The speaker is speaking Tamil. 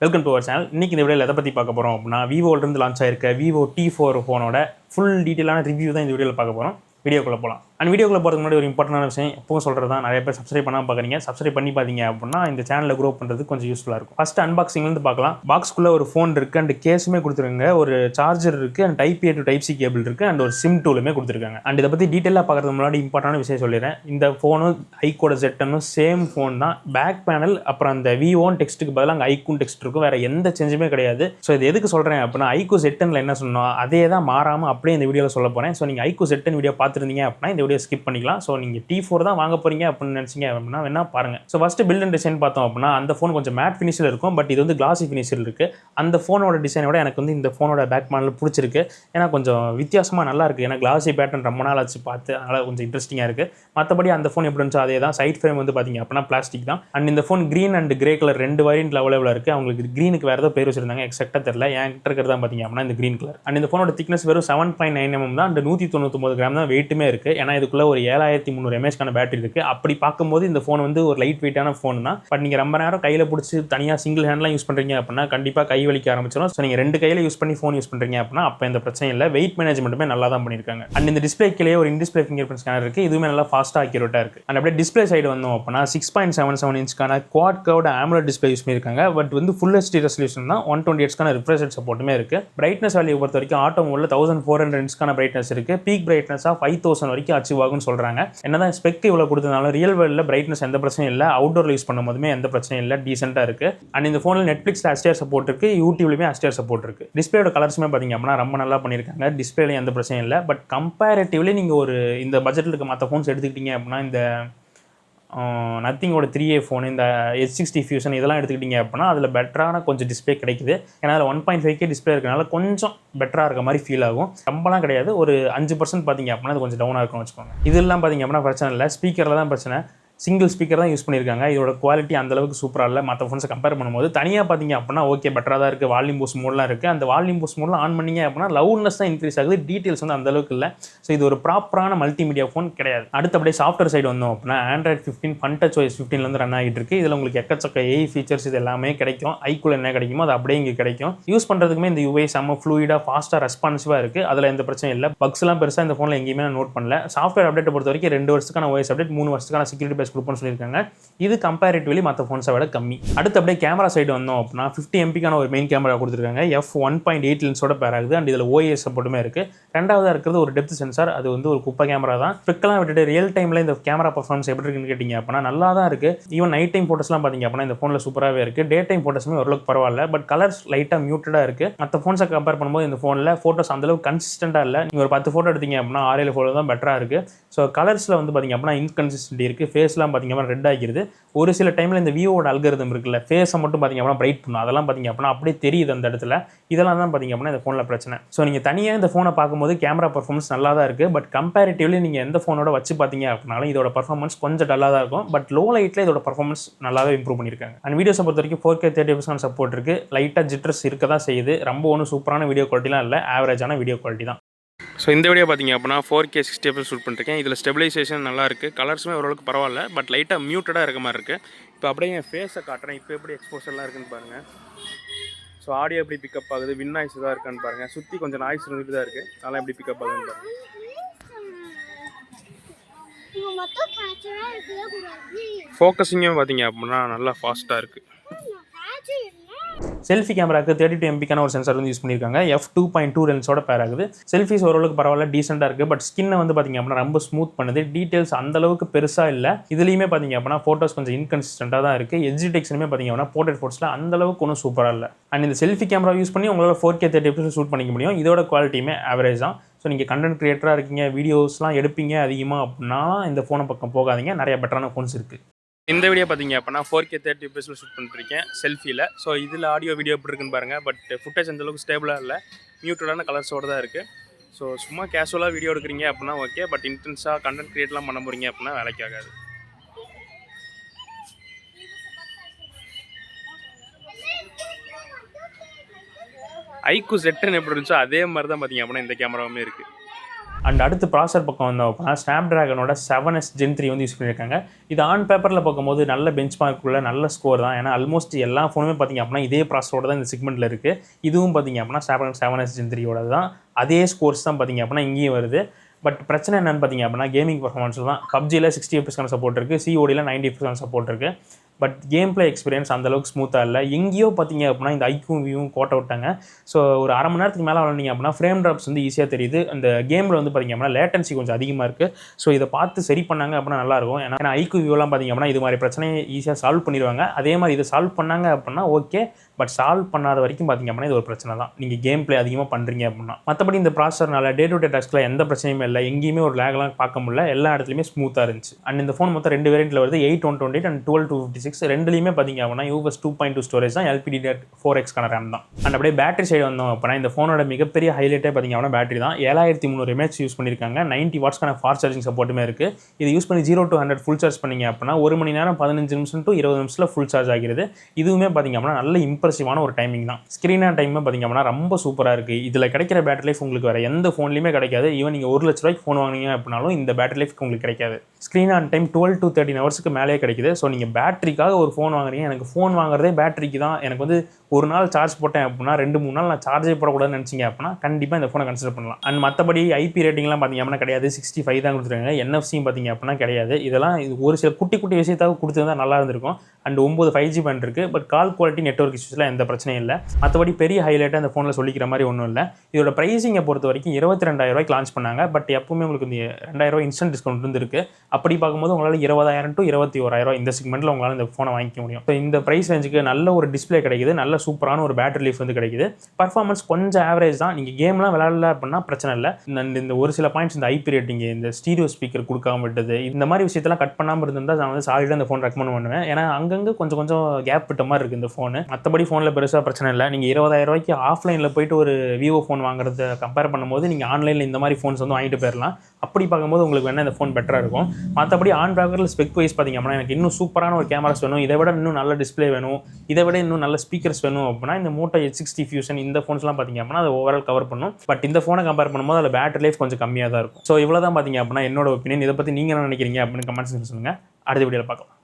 Welcome to our channel. இன்னைக்கு இந்த வீடியோவில் எதை பற்றி பார்க்க போகிறோம் அப்படின்னா, விவோலேருந்து லான்ச் ஆயிருக்க விவோ T4 ஃபோனோட ஃபுல் டீட்டெயிலான ரிவ்யூ தான் இந்த வீடியோவில் பார்க்க போகிறோம். வீடியோக்குள்ளே போகலாம். அண்ட் வீடியோக்குள்ளே போகிறதுக்கு முன்னாடி ஒரு இம்பார்ட்டன்டான விஷயம் எப்பவும் சொல்கிறது தான், நிறைய பேர் சப்ஸ்கிரைப் பண்ணாமல் பார்க்குறீங்க. சப்ஸ்கிரைப் பண்ணி பார்த்தீங்க அப்படின்னா இந்த சேனலில் க்ரோ பண்ணுறது கொஞ்சம் யூஸ்ஃபுல்லாக இருக்கும். ஃபஸ்ட்டு அன்பாக்சிங்லேருந்து பார்க்கலாம். பாக்ஸ்க்குள்ளே ஒரு ஃபோன் இருக்குது அண்ட் கேஸுமே கொடுத்துருக்காங்க, ஒரு சார்ஜர் இருக்குது and type A to type C cable இருக்குது அண்ட் ஒரு சிம் டூலுமே கொடுத்துருக்காங்க. அண்ட் இதை பற்றி டீட்டெயிலாக பார்க்குறதுக்கு முன்னாடி இம்பார்ட்டான விஷயம் சொல்லிடுறேன். இந்த ஃபோனும் ஐக்கோட செட்டனும் சேம் ஃபோன் தான். பேக் பேனல் அப்புறம் அந்த விவோன்னு டெக்ஸ்ட்டுக்கு பதிலாக அங்கே ஐக்கூன் டெக்ஸ்ட் இருக்கும், வேறு எந்த சேஞ்சுமே கிடையாது. ஸோ இது எதுக்கு சொல்கிறேன் அப்படின்னா, ஐக்கூ செட்டனில் என்ன சொன்னோம் அதே தான் மாறாமல் அப்படியே இந்த வீடியோவில் சொல்ல போகிறேன். ஸோ நீங்கள் ஐக்கூ செட்டன் வீடியோ பார்த்துருந்தீங்க அப்படின்னா இந்த வீடியோ ஸ்கிப் பண்ணிக்கலாம். ஸோ நீங்கள் T4 தான் வாங்க போகிறீங்க அப்படின்னு நினச்சிங்க அப்படின்னா வேணா பாருங்கள். So first build and design பார்த்தோம் அப்படின்னா, அந்த ஃபோன் கொஞ்சம் மேட் ஃபினிஷில் இருக்கும், பட் இது வந்து கிளாசி ஃபினிஷில் இருக்குது. அந்த ஃபோனோட டிசைனை விட எனக்கு வந்து இந்த ஃபோனோட பேக் பேனல் பிடிச்சிருக்கு. ஏன்னா கொஞ்சம் வித்தியாசமாக நல்லா இருக்குது. ஏன்னா கிளாசி பேட்டர்ன் ரொம்ப நாள் ஆச்சு பார்த்து, அதனால் கொஞ்சம் இன்ட்ரெஸ்டிங்காக இருக்குது. மற்றபடி அந்த ஃபோன் எப்படி இருந்துச்சோ அதே தான். சைட் ஃப்ரேம் வந்து பார்த்தீங்க அப்படின்னா பிளாஸ்டிக் தான். அண்ட் இந்த phone green and grey colour ரெண்டு வேரியன்ட் அவைலபிளாக இருக்குது. அவங்களுக்கு க்ரீனுக்கு வேறு ஏதோ பேர் வச்சிருந்தாங்க, எக்ஸாக்டாக தெரியல. என்கிட்ட இருக்கிறது தான் பார்த்தீங்க அப்படின்னா இந்த க்ரீன் கலர். அண்ட் இந்த ஃபோனோட திக்னஸ் வெறும் 7.9 mm தான். அண்ட் 199 கிராம் தான் வெயிட்டுமே இருக்குது. ஏன்னா இதுக்குள்ள ஒரு 7300 mAh பேட்டரி இருக்குது. அப்படி பார்க்கும்போது இந்த ஃபோன் வந்து ஒரு லைட் வெயிட்டான ஃபோன் தான். பட் நீங்கள் ரொம்ப நேரம் கையில் பிடிச்சி தனியாக சிங்கிள் ஹேண்ட்லாம் யூஸ் பண்ணுறீங்க அப்படின்னா கண்டிப்பாக கை வலிக்க ஆரம்பிச்சிடும். ஸோ நீங்கள் ரெண்டு கையில் யூஸ் பண்ணி ஃபோன் யூஸ் பண்ணுறீங்க அப்படின்னா அப்போ இந்த பிரச்சனை இல்லை. வெயிட் மேனேஜ்மெண்ட்டுமே நல்லா தான் பண்ணியிருக்காங்க. அண்ட் இந்த டிஸ்பிளேக்கிலேயே ஒரு இன்டிஸ்பிளே ஃபிங்கர் பிரிண்ட் ஸ்கேனர் இருக்குது. இதுவுமே நல்லா ஃபாஸ்ட்டாக அக்யூரேட்டாக இருக்குது. அண்ட் அப்படியே டிஸ்பிளே சைடு வந்தோம் அப்படின்னா 6.77 இன்ச்க்கான quad curved AMOLED display use பண்ணியிருக்காங்க. பட் வந்து ஃபுல் HD ரெசல்யூஷன் தான். 120Hz ரிஃப்ரெஷ் ரேட் சப்போர்ட்டுமே இருக்குது. பிரைட்னஸ் வேல்யூ பொறுத்த வரைக்கும் ஆட்டோ மோடில் 1400 nitsக்கான பிரைட்னஸ் இருக்குது. பீக் பிரைட்னஸாக 5000 வரைக்கும் அச்சீவ் ஆகும்னு சொல்கிறாங்க. என்னதான் ஸ்பெக் இவ்வளோ கொடுத்ததுனாலும் ரியல் வேர்ல்டில் பிரைட்னஸ் எந்த பிரச்சனையும் இல்லை. அவுட்டோரில் யூஸ் பண்ணும்போதுமே எந்த பிரச்சனையும் இல்லை, டீசெண்டாக இருக்குது. அண்ட் இந்த ஃபோனில் நெட்ஃப்ளிக்ஸில் HDR சப்போர்ட் இருக்குது, யூடியூப்லையுமே HDR சப்போர்ட் இருக்குது. டிஸ்பிளேயோட கலர்ஸுமே பார்த்தீங்க அப்படின்னா ரொம்ப நல்லா பண்ணியிருக்காங்க. டிஸ்பிளேல எந்த பிரச்சனையும் இல்லை. பட் கம்பேரிட்டிவ்லி நீங்கள் ஒரு இந்த பட்ஜெட்டில் இருக்க மற்ற ஃபோன்ஸ் எடுத்துக்கிட்டீங்க அப்படின்னா, இந்த நத்திங்கோட 3A ஃபோன், இந்த H60 ஃபியூஷன் இதெல்லாம் எடுத்துக்கிட்டிங்க அப்படின்னா அதில் பெட்டரான கொஞ்சம் டிஸ்பிளே கிடைக்குது. ஏன்னா அதில் 1.5K டிஸ்பிளே இருக்கனால கொஞ்சம் பெட்டராக இருக்க மாதிரி ஃபீல் ஆகும். ரொம்பலாம் கிடையாது, ஒரு 5% பார்த்தீங்க அப்படின்னா அது கொஞ்சம் டவுனாக இருக்கும்னு வச்சுக்கோங்க. இதெல்லாம் பார்த்தீங்க அப்படின்னா பிரச்சனை இல்லை. ஸ்பீக்கரில் தான் பிரச்சனை. சிங்கிள் ஸ்பீக்கர் தான் யூஸ் பண்ணியிருக்காங்க. இதோட குவாலிட்டி அந்தளவுக்கு சூப்பராக இல்லை மற்ற ஃபோன்ஸை கம்பேர் பண்ணும்போது. தனியாக பார்த்தீங்க அப்படின்னா ஓகே பெட்டராக தான் இருக்குது. வால்யூம் பூஸ்ட் மோட்லாம் இருக்குது. அந்த வால்யூம் பூஸ்ட் மோட்லாம் ஆன் பண்ணிங்க அப்படின்னா லவுட்னஸ் தான் இன்க்ரீஸ் ஆகுது. டீட்டெயில்ஸ் வந்து அந்தளவுக்கு இல்லை. ஸோ இது ஒரு ப்ராப்பரான மல்டிமீடியா ஃபோன் கிடையாது. அடுத்தபடியே சாஃப்ட்வேர் சைடு வந்தோம் அப்படின்னா Android 15 FunTouch OS 15 ரன் ஆகிட்டு இருக்குது. இதில் உங்களுக்கு எக்கச்சக்க AI ஃபீச்சர்ஸ் இது எல்லாமே கிடைக்கும். ஐக்குள்ள என்ன கிடைக்குமோ அது அப்படியே இங்கே கிடைக்கும். யூஸ் பண்ணுறதுக்குமே இந்த UI செம்ம ஃப்ளூயிடாக ஃபாஸ்ட்டாக ரெஸ்பான்சிவாக இருக்குது. அதில் எந்த பிரச்சனையும் இல்லை. பக்ஸ்லாம் பெருசாக இந்த ஃபோனில் எங்கேயுமே நான் நோட் பண்ணல. சாஃப்ட்வேர் அப்டேட்டை பொறுத்த வரைக்கும் 2 வருஷத்துக்கான OS அப்டேட், 3 வருஷத்துக்கான செக்யூரிட்டி பேஸ் கொடுப்போம்னு சொல்லியிருக்காங்க. இது கம்பேரிட்டிவ்லி மற்ற ஃபோன்ஸை விட கம்மி. அடுத்து அப்படியே கேமரா சைடு வந்தோம் அப்படின்னா 50 MP ஒரு மெயின் கேமரா கொடுத்துருக்காங்க. f1.8 லென்ஸோட பேர் ஆகுது. அண்ட் இதில் OIS சப்போர்ட்டுமே இருக்குது. ரெண்டாவதாக இருக்கிறது ஒரு டெப்த் சென்சார். அது வந்து ஒரு குப்பை கேமரா தான். ஸ்பெக்கெல்லாம் விட்டுட்டு ரியல் டைமில் இந்த கேமரா பர்ஃபார்மன்ஸ் எப்படி இருக்குன்னு கேட்டிங்க அப்படின்னா நல்லா தான் இருக்குது. ஈவன் நைட் டைம் ஃபோட்டோஸ்லாம் பார்த்தீங்க அப்படின்னா இந்த ஃபோனில் சூப்பராகவே இருக்குது. டே டைம் ஃபோட்டோஸுமே ஓரளவுக்கு பரவாயில்ல. பட் கலர்ஸ் லைட்டாக மியூட்டடாக இருக்குது. மற்ற ஃபோன்ஸை கம்பேர் பண்ணும்போது இந்த ஃபோனில் ஃபோட்டோஸ் அந்தளவுக்கு கன்சிஸ்டண்ட்டாக இல்லை. நீங்கள் ஒரு 10 ஃபோட்டோ எடுத்தீங்க அப்படின்னா 6-7 ஃபோட்டோ தான் பெட்டராக இருக்குது. ஸோ கலர்ஸில் வந்து பார்த்தீங்க அப்படின்னா இன்கன்சிஸ்டன்ட் இருக்குது. ஃபேஸ்லாம் பார்த்தீங்க அப்படின்னா ரெட் ஆகிடுது. ஒரு சில டைமில் இந்த விவோட அல்காரிதம் இருக்குல்ல, ஃபேஸை மட்டும் பார்த்தீங்க அப்படின்னா பிரைட் பண்ணும். அதெல்லாம் பார்த்தீங்க அப்படின்னா அப்படியே தெரியுது அந்த இடத்துல. இதெல்லாம் தான் பார்த்தீங்க அப்படின்னா இந்த ஃபோனில் பிரச்சனை. ஸோ நீங்கள் தனியாக இந்த ஃபோனை பார்க்கும்போது கேமரா பர்ஃபார்மன்ஸ் நல்லா தான் இருக்குது. பட் கம்பேரிட்டிவ்லி நீங்கள் எந்த ஃபோனோட வச்சு பார்த்தீங்க அப்படின்னாலும் இதோட பர்ஃபார்மன்ஸ் கொஞ்சம் டல்லாக தான் இருக்கும். பட் லோ லைட்டில் இதோட பர்ஃபார்மன்ஸ் நல்லாவே இம்ப்ரூவ் பண்ணியிருக்காங்க. அண்ட் வீடியோஸை பொறுத்த வரைக்கும் 4K 30fps சப்போர்ட் இருக்குது. லைட்டாக ஜிட்டர்ஸ் இருக்க தான் செய்யுது. ரொம்ப ஒன்றும் சூப்பரான வீடியோ குவாலிட்டிலாம் இல்லை, ஆவரேஜான வீடியோ குவாலிட்டி தான். ஸோ இந்த வீடியோ பார்த்தீங்க அப்படின்னா 4K 60fps ஷூட் பண்ணிருக்கேன். இதில் ஸ்டெபிலைசேஷன் நல்லா இருக்குது. கலர்ஸுமே ஓரளவுக்கு பரவாயில்ல. பட் லைட்டாக மியூட்டடாக இருக்க மாதிரி இருக்குது. இப்போ அப்படியே என் ஃபேஸை காட்டுறேன். இப்போ எப்படி எக்ஸ்போஷர்லாம் இருக்குன்னு பாருங்கள். ஸோ ஆடியோ எப்படி பிக்கப் ஆகுது, வின் நாய்ஸ் தான் இருக்கான்னு பாருங்கள். சுற்றி கொஞ்சம் நாய்ஸ் இருந்துட்டு தான் இருக்குது. அதெல்லாம் எப்படி பிக்கப் ஆகுதுன்னு பாருங்கள். ஃபோக்கஸிங்கும் பார்த்தீங்க அப்படின்னா நல்லா ஃபாஸ்ட்டாக இருக்குது. செல்ஃபி கேமராக்கு 32 MP ஒரு சென்சார் வந்து யூஸ் பண்ணியிருக்காங்க. f2.2 லென்ஸோட பேர் ஆகுது. செல்ஃபிஸ் ஓரளவுக்கு பரவாயில்ல, டீசெண்டாக இருக்குது. பட் ஸ்கின்னை வந்து பார்த்தீங்க அப்படின்னா ரொம்ப ஸ்மூத் பண்ணுது. டீட்டெயில்ஸ் அந்தளவுக்கு பெருசாக இல்லை. இதுலேயுமே பார்த்தீங்க அப்படின்னா ஃபோட்டோஸ் கொஞ்சம் இன்கன்சிஸ்டண்ட்டாக தான் இருக்குது. எட்ஜ் டிடெக்ஷனுமே பார்த்தீங்க அப்படின்னா போர்ட்ரேட் ஃபோட்டோஸில் அந்தளவுக்கு ஒன்றும் சூப்பராக இல்லை. அண்ட் இந்த செல்ஃபி கேமரா யூஸ் பண்ணி உங்களால் 4K 30fps ஷூட் பண்ணிக்க முடியும். இதோட குவாலிட்டியுமே ஆவரேஜ் தான். ஸோ நீங்கள் கண்டென்ட் கிரியேட்டராக இருக்கீங்க, வீடியோஸ்லாம் எடுப்பீங்க அதிகமாக அப்படின்னா இந்த ஃபோனை பக்கம் போகாதீங்க. நிறைய பெட்டரான ஃபோன்ஸ் இருக்குது. இந்த வீடியோ பார்த்தீங்க அப்படின்னா 4K 30fps ஷூட் பண்ணிருக்கேன் செல்ஃபியில். ஸோ இதில் ஆடியோ வீடியோ எப்படி இருக்குன்னு பாருங்கள். பட் ஃபுட்டேஜ் அந்தளவுக்கு ஸ்டேபிளாக இல்லை, மியூட்டடான கலர்ஸோடு தான் இருக்குது. ஸோ சும்மா கேஷுவலாக வீடியோ எடுக்கிறீங்க அப்படின்னா ஓகே. பட் இன்டென்ஸாக கண்டென்ட் கிரியேட்லாம் பண்ண போகிறீங்க அப்படின்னா வேலைக்கு ஆகாது. ஐக்கூ செட்டன் எப்படி இருந்துச்சோ அதே மாதிரி தான் பார்த்தீங்க அப்படின்னா இந்த கேமராவுமே இருக்குது. அண்ட் அடுத்து ப்ராசர் பக்கம் வந்தோம் அப்படின்னா ஸ்னாப்ட்ராகனோட 7S Gen 3 வந்து யூஸ் பண்ணியிருக்காங்க. இது ஆன் பேப்பரில் பார்க்கும்போது நல்ல பெஞ்ச் மார்க்குள்ள நல்ல ஸ்கோர் தான். ஏன்னா ஆல்மோஸ்ட் எல்லா ஃபோனுமே பார்த்திங்க அப்படின்னா இதே ப்ராசரோட தான் இந்த செக்மெண்ட்டில் இருக்குது. இதுவும் பார்த்திங்க அப்படின்னா ஸ்னாப்ட்ராகன் 7S Gen 3 தான் அதே ஸ்கோர்ஸ் தான் பார்த்திங்க அப்படின்னா இங்கேயும் வருது. பட் பிரச்சனை என்னென்னு பார்த்திங்க அப்படின்னா கேமிங் பர்ஃபார்மன்ஸில் தான். பப்ஜியில் 60 FPS சப்போர்ட் இருக்குது, CODயில் 90 FPS சப்போர்ட் இருக்குது. பட் கேம் பிளே எக்ஸ்பீரியன்ஸ் அந்தளவுக்கு ஸ்மூத்தாக இல்லை. எங்கேயோ பார்த்திங்க அப்படின்னா இந்த ஐக்கும் வியூவும் கோட்டை விட்டாங்க. ஸோ ஒரு அரை மணி நேரத்துக்கு மேலே விளாண்டிங்க அப்படின்னா ஃப்ரேம் ட்ராப்ஸ் வந்து ஈஸியாக தெரியுது. அந்த கேமில் வந்து பார்த்திங்க அப்படின்னா லேட்டன்சி கொஞ்சம் அதிகமாக இருக்குது. ஸோ இதை பார்த்து சரி பண்ணாங்க அப்படின்னா நல்லாயிருக்கும். ஏன்னா ஐக்கு வியூலாம் பார்த்திங்க அப்படின்னா இது மாதிரி பிரச்சனையை ஈஸியாக சால்வ் பண்ணிடுவாங்க. அதே மாதிரி இதை சால்வ் பண்ணாங்க அப்படின்னா ஓகே. பட் சால்வ் பண்ணாத வரைக்கும் பார்த்திங்க அப்படின்னா இது ஒரு பிரச்சனை தான், நீங்கள் கேம் பிளே அதிகமாக பண்ணுறீங்க அப்படின்னா. மற்றபடி இந்த ப்ராசர்னால டே டு டே டாஸ்கில் எந்த பிரச்சனையுமே இல்லை, எங்கேயுமே ஒரு லேக்லாம் பார்க்க முடியல, எல்லா இடத்துலையுமே ஸ்மூத்தாக இருந்துச்சு. அண்ட் இந்த ஃபோன் மொத்தம் 2 வேரியண்ட்டில் வருது, 8/128 அண்ட் 12/256. ரெண்டுலையுமே பார்த்திங்க அப்படின்னா UFS 2.2 ஸ்டோரேஜ் தான், LPDDR4X ரேம் தான். அண்ட் அப்படியே பேட்டரி சைடு வந்தோம் அப்படின்னா இந்த ஃபோனோட மிகப்பெரிய ஹைலைட்டே பார்த்திங்க அப்படின்னா பேட்டரி தான். 7300 mAh யூஸ் பண்ணியிருக்காங்க. 90 வாட்ஸ்க்கான ஃபாஸ்ட் சார்ஜிங் சப்போர்ட்டுமே இருக்குது. இது யூஸ் பண்ணி 0 to 100 ஃபுல் சார்ஜ் பண்ணிங்க அப்படின்னா 1 மணி நேரம் 15 நிமிஷம் to 20 நிமிஷத்தில் ஃபுல் சார்ஜ் ஆகிறது. இதுவுமே பார்த்திங்க அப்படின்னா நல்ல இம்ப்ரெசிவான ஒரு டைமிங் தான். ஸ்க்ரீன் ஆன் டைம் பார்த்திங்க அப்படின்னா ரொம்ப சூப்பராக இருக்குது. இதில் கிடைக்கிற பேட்டரி லைஃப் உங்களுக்கு வேறு எந்த ஃபோன்லையுமே கிடைக்காது. ஈவன் நீங்கள் 1 லட்ச ரூபாய்க்கு ஃபோன் வாங்கினீங்க அப்படின்னாலும் இந்த பேட்டரி லைஃப் உங்களுக்கு கிடைக்காது. ஸ்க்ரீன் ஆன் டைம் 12 to 13 ஹவர்ஸ்க்கு மேலே கிடைக்குது. ஸோ நீங்கள் பேட்டரிக்காக ஒரு ஃபோன் வாங்குறீங்க, எனக்கு ஃபோன் வாங்குறதே பேட்டரிக்கு தான், எனக்கு வந்து ஒரு நாள் சார்ஜ் போட்டேன் அப்படின்னா 2-3 நாள் நான் சார்ஜே போடக்கூடாதுன்னு நினச்சிங்க அப்படின்னா கண்டிப்பாக இந்த ஃபோனை கன்சிடர் பண்ணலாம். அண்ட் மற்றபடி IP ரேட்டிங்லாம் பார்த்திங்க அப்படின்னா கிடையாது, 65 தான் கொடுத்துருக்காங்க. NFC பார்த்திங்க அப்படின்னா கிடையாது. இதெல்லாம் இது ஒரு சில குட்டி குட்டி விஷயத்தாக கொடுத்துருந்தா நல்லா இருந்திருக்கும். அண்ட் 9 5G பேண்ட் இருக்குது. பட் கால் குவாலிட்டி நெட்வொர்க் இஷ்யூஸில் எந்த பிரச்சனையும் இல்லை. மற்றபடி பெரிய ஹைலைட்டாக அந்த ஃபோனில் சொல்லிக்கிற மாதிரி ஒன்றும் இல்லை. இதோட ப்ரைஸிங்கை பொறுத்த வரைக்கும் 22,000 ரூபாய்க்கு லான்ச் பண்ணாங்க. பட் எப்பவுமே உங்களுக்கு இந்த 2,000 ரூபாய் இன்ஸ்டன்ட் டிஸ்கவுண்ட் இருந்திருக்கு. அப்படி பார்க்கும்போது உங்களால் 20,000 to 21,000 இந்த செக்மெண்ட்டில் உங்களால் இந்த ஃபோனை வாங்கிக்க முடியும். ஸோ இந்த ப்ரைஸ் ரேஞ்சுக்கு நல்ல ஒரு டிஸ்பிளே கிடைக்குது, நல்ல சூப்பரான ஒரு பேட்டரி லைஃப் வந்து கிடைக்குது. பர்ஃபார்மன்ஸ் கொஞ்சம் ஆவரேஜ் தான். நீங்கள் கேம்லாம் விளையாடல அப்படின்னா பிரச்சனை இல்லை. இந்த ஒரு சில பாயிண்ட்ஸ், இந்த IP ரேட்டிங், இந்த ஸ்டீரியோ ஸ்பீக்கர் கொடுக்காம விட்டது, இந்த மாதிரி விஷயத்தெல்லாம் கட் பண்ணாமல் இருந்தால் நான் வந்து சாலிடாக இந்த ஃபோன் ரெக்கமெண்ட் பண்ணுவேன். ஏன்னா அங்கங்கே கொஞ்சம் கேப் விட்ட மாதிரி இருக்குது இந்த ஃபோனு. மற்றபடி ஃபோனில் பெருசாக பிரச்சனை இல்லை. நீங்கள் 20,000 ரூபாய்க்கு ஆஃப்லைனில் போயிட்டு ஒரு விவோ ஃபோன் வாங்குறத கம்பேர் பண்ணும்போது நீங்கள் ஆன்லைனில் இந்த மாதிரி ஃபோன்ஸ் வந்து வாங்கிட்டு போயிடலாம். அப்படி பார்க்கும்போது உங்களுக்கு வேணால் இந்த ஃபோன் பெட்டராக இருக்கும். மற்றபடி ஆன் பேக்கரில் ஸ்பெக் வைஸ் பார்த்திங்க அப்படின்னா எனக்கு இன்னும் சூப்பரான ஒரு கேமராஸ் வேணும், இதை விட இன்னும் நல்ல டிஸ்பிளே வேணும், இதை விட இன்னும் நல்ல ஸ்பீக்கர்ஸ் வேணும் அப்படின்னா இந்த மோட்டோ H60 ஃபியூஷன் இந்த ஃபோன்ஸ்லாம் பார்த்திங்க அப்படின்னா அது ஓவரால் கவர் பண்ணும். பட் இந்த ஃபோனை கம்பேர் பண்ணும்போது அதில் பேட்டரி லைஃப் கொஞ்சம் கம்மியாக தான் இருக்கும். ஸோ இவ்வளோ தான் பார்த்திங்க அப்படின்னா என்னோட ஒப்பீனியன். இதை பற்றி நீங்கள் என்ன நினைக்கிறீங்க அப்படின்னு கமெண்ட்ஸ் சொல்லுங்கள். அடுத்த வீடியோவில் பார்க்கலாம்.